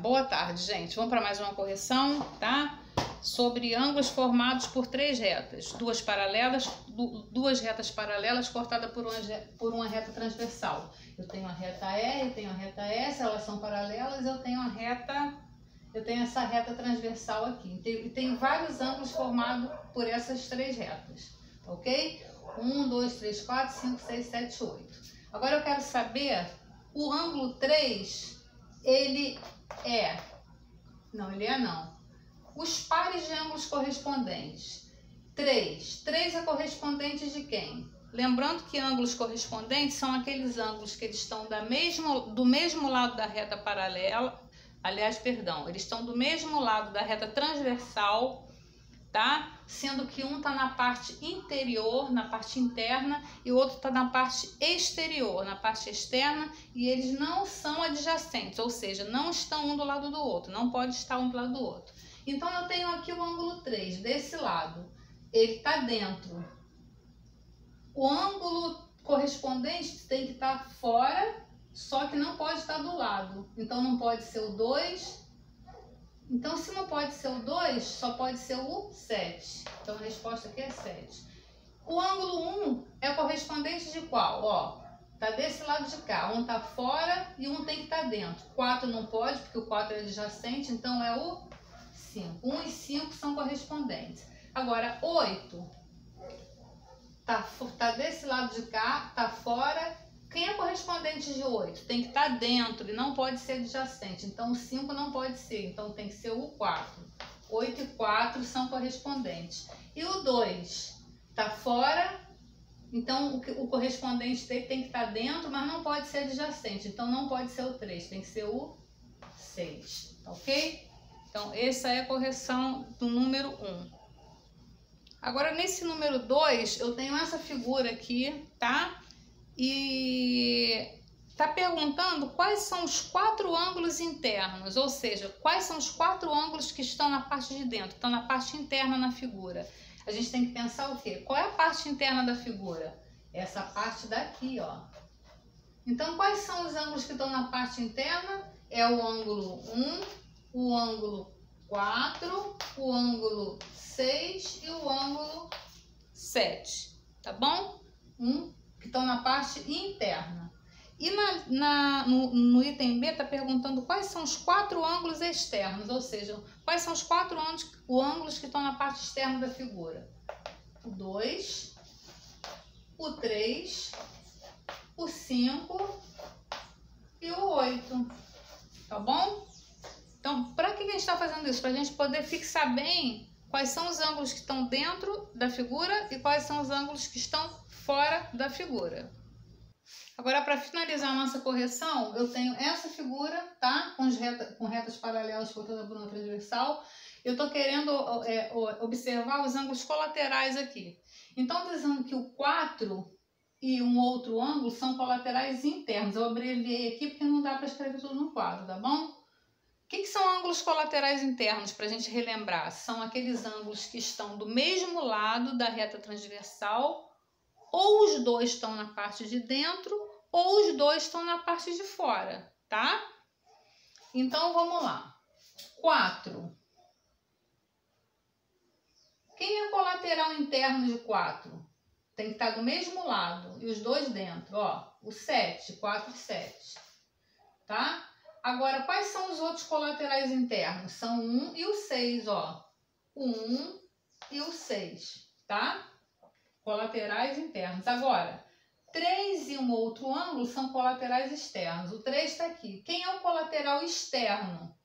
Boa tarde, gente. Vamos para mais uma correção, tá? Sobre ângulos formados por três retas, duas retas paralelas cortadas por uma reta transversal. Eu tenho a reta R, eu tenho a reta S, elas são paralelas, eu tenho essa reta transversal aqui. E tem vários ângulos formados por essas três retas, ok? 1, 2, 3, 4, 5, 6, 7, 8. Agora eu quero saber, o ângulo 3, ele não. Os pares de ângulos correspondentes. 3 é correspondente de quem? Lembrando que ângulos correspondentes são aqueles ângulos que eles estão do mesmo lado da reta paralela. Aliás, perdão, eles estão do mesmo lado da reta transversal, tá? Sendo que um está na parte interior, na parte interna, e o outro está na parte exterior, na parte externa, e eles não são adjacentes, ou seja, não estão um do lado do outro, não pode estar um do lado do outro. Então, eu tenho aqui o ângulo 3, desse lado, ele está dentro. O ângulo correspondente tem que estar fora, só que não pode estar do lado. Então, não pode ser o 2. Então, se não pode ser o 2, só pode ser o 7. Então, a resposta aqui é 7. O ângulo 1 é correspondente de qual? Ó, tá desse lado de cá. Um tá fora e um tem que estar dentro. 4 não pode, porque o 4 é adjacente, então é o 5. 1 e 5 são correspondentes. Agora, 8 tá desse lado de cá, tá fora. Quem é correspondente de 8? Tem que estar dentro e não pode ser adjacente. Então, o 5 não pode ser. Então, tem que ser o 4. 8 e 4 são correspondentes. E o 2 está fora. Então, o correspondente dele tem que estar dentro, mas não pode ser adjacente. Então, não pode ser o 3. Tem que ser o 6. Ok? Então, essa é a correção do número 1. Agora, nesse número 2, eu tenho essa figura aqui, tá? E está perguntando quais são os 4 ângulos internos, ou seja, quais são os 4 ângulos que estão na parte de dentro, estão na parte interna na figura. A gente tem que pensar o quê? Qual é a parte interna da figura? Essa parte daqui, ó. Então, quais são os ângulos que estão na parte interna? É o ângulo 1, o ângulo 4, o ângulo 6 e o ângulo 7, tá bom? Que estão na parte interna. E no item B está perguntando quais são os 4 ângulos externos, ou seja, quais são os 4 ângulos que estão na parte externa da figura. O 2, o 3, o 5 e o 8, tá bom? Então, para que a gente está fazendo isso? Para a gente poder fixar bem quais são os ângulos que estão dentro da figura e quais são os ângulos que estão fora da figura. Agora, para finalizar a nossa correção, eu tenho essa figura, tá? Com retas paralelas cortadas por uma transversal. Eu estou querendo observar os ângulos colaterais aqui. Então, estou dizendo que o 4 e um outro ângulo são colaterais internos. Eu abreviei aqui porque não dá para escrever tudo no quadro, tá bom? O que são ângulos colaterais internos, para a gente relembrar? São aqueles ângulos que estão do mesmo lado da reta transversal, ou os dois estão na parte de dentro, ou os dois estão na parte de fora, tá? Então, vamos lá. 4. Quem é colateral interno de 4? Tem que estar do mesmo lado, e os dois dentro, ó. O 7, 4 e 7, tá? Agora, quais são os outros colaterais internos? São 1 e o 6, ó. O 1 e o 6, tá? Colaterais internos. Agora, 3 e um outro ângulo são colaterais externos. O 3 está aqui. Quem é o colateral externo?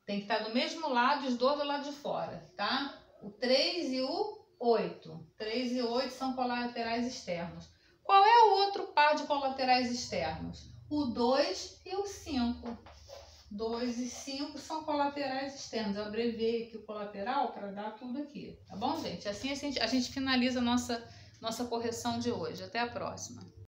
Tem que estar do mesmo lado, os dois do lado de fora, tá? O 3 e o 8. 3 e 8 são colaterais externos. Qual é o outro par de colaterais externos? O 2 e o 5. 2 e 5 são colaterais externos. Eu abreviei aqui o colateral para dar tudo aqui. Tá bom, gente? Assim a gente finaliza a nossa correção de hoje. Até a próxima.